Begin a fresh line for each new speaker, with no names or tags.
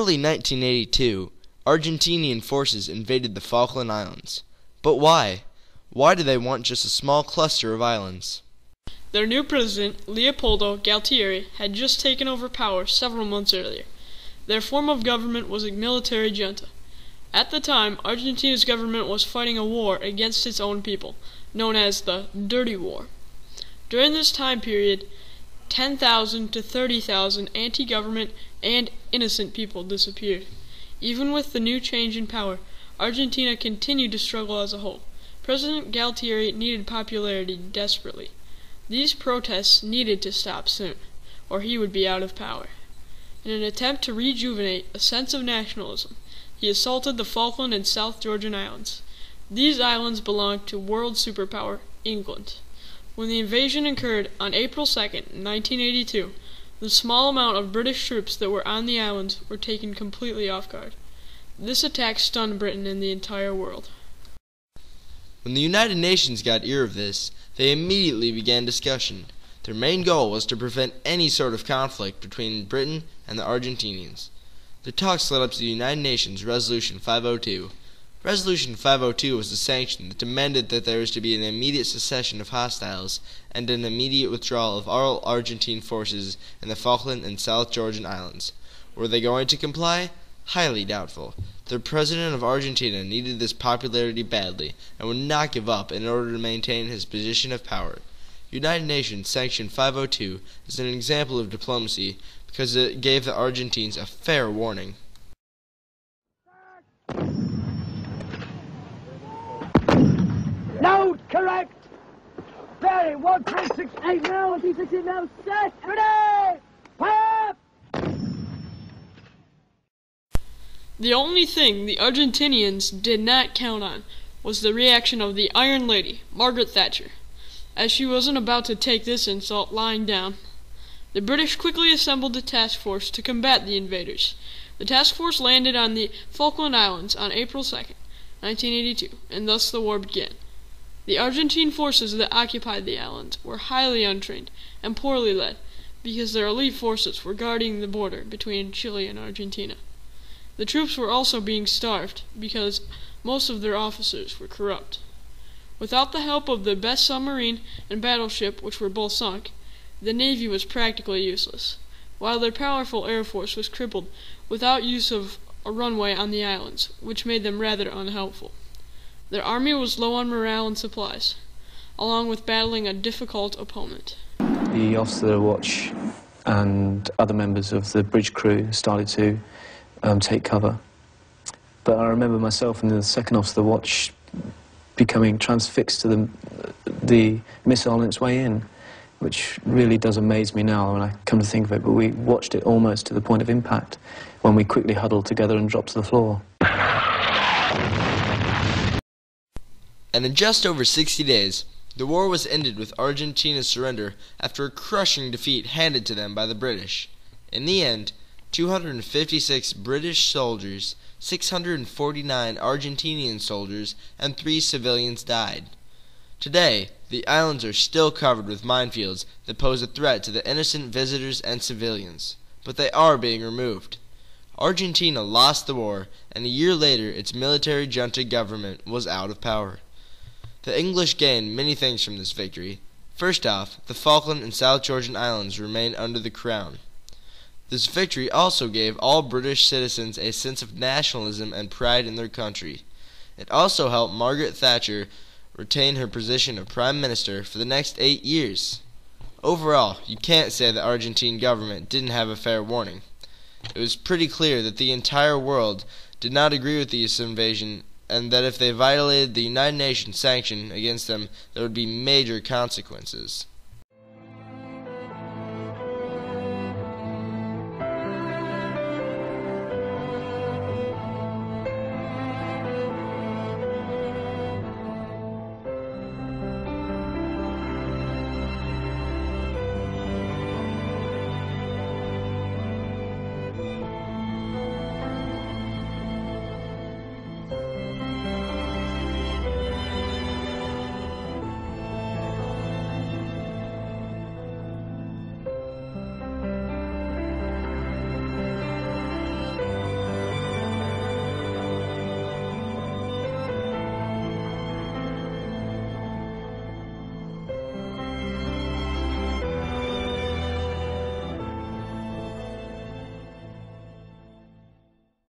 early 1982, Argentinian forces invaded the Falkland Islands. But why? Why do they want just a small cluster of islands?
Their new president, Leopoldo Galtieri, had just taken over power several months earlier. Their form of government was a military junta. At the time, Argentina's government was fighting a war against its own people, known as the Dirty War. During this time period, 10,000 to 30,000 anti-government and innocent people disappeared. Even with the new change in power, Argentina continued to struggle as a whole. President Galtieri needed popularity desperately. These protests needed to stop soon, or he would be out of power. In an attempt to rejuvenate a sense of nationalism, he assaulted the Falkland and South Georgian Islands. These islands belonged to world superpower England. When the invasion occurred on April 2nd, 1982, the small amount of British troops that were on the islands were taken completely off guard. This attack stunned Britain and the entire world.
When the United Nations got ear of this, they immediately began discussion. Their main goal was to prevent any sort of conflict between Britain and the Argentinians. The talks led up to the United Nations Resolution 502. Resolution 502 was a sanction that demanded that there was to be an immediate cessation of hostiles and an immediate withdrawal of all Argentine forces in the Falkland and South Georgian Islands. Were they going to comply? Highly doubtful. The president of Argentina needed this popularity badly and would not give up in order to maintain his position of power. United Nations Sanction 502 is an example of diplomacy because it gave the Argentines a fair warning.
Load correct. Very 1368 now. 1368 now. Set. Ready. Fire.
The only thing the Argentinians did not count on was the reaction of the Iron Lady, Margaret Thatcher. As she wasn't about to take this insult lying down, the British quickly assembled a task force to combat the invaders. The task force landed on the Falkland Islands on April 2nd, 1982, and thus the war began. The Argentine forces that occupied the islands were highly untrained and poorly led because their elite forces were guarding the border between Chile and Argentina. The troops were also being starved because most of their officers were corrupt. Without the help of the best submarine and battleship, which were both sunk, the Navy was practically useless, while their powerful Air Force was crippled without use of a runway on the islands, which made them rather unhelpful. Their army was low on morale and supplies, along with battling a difficult opponent.
The officer of the watch and other members of the bridge crew started to take cover. But I remember myself and the second officer of the watch becoming transfixed to the missile on its way in, which really does amaze me now when I come to think of it, but we watched it almost to the point of impact when we quickly huddled together and dropped to the floor.
And in just over 60 days, the war was ended with Argentina's surrender after a crushing defeat handed to them by the British. In the end, 256 British soldiers, 649 Argentinian soldiers, and 3 civilians died. Today, the islands are still covered with minefields that pose a threat to the innocent visitors and civilians, but they are being removed. Argentina lost the war, and a year later its military junta government was out of power. The English gained many things from this victory. First off, the Falkland and South Georgian Islands remained under the Crown. This victory also gave all British citizens a sense of nationalism and pride in their country. It also helped Margaret Thatcher retain her position of Prime Minister for the next 8 years. Overall, you can't say the Argentine government didn't have a fair warning. It was pretty clear that the entire world did not agree with this invasion, and that if they violated the United Nations sanction against them, there would be major consequences.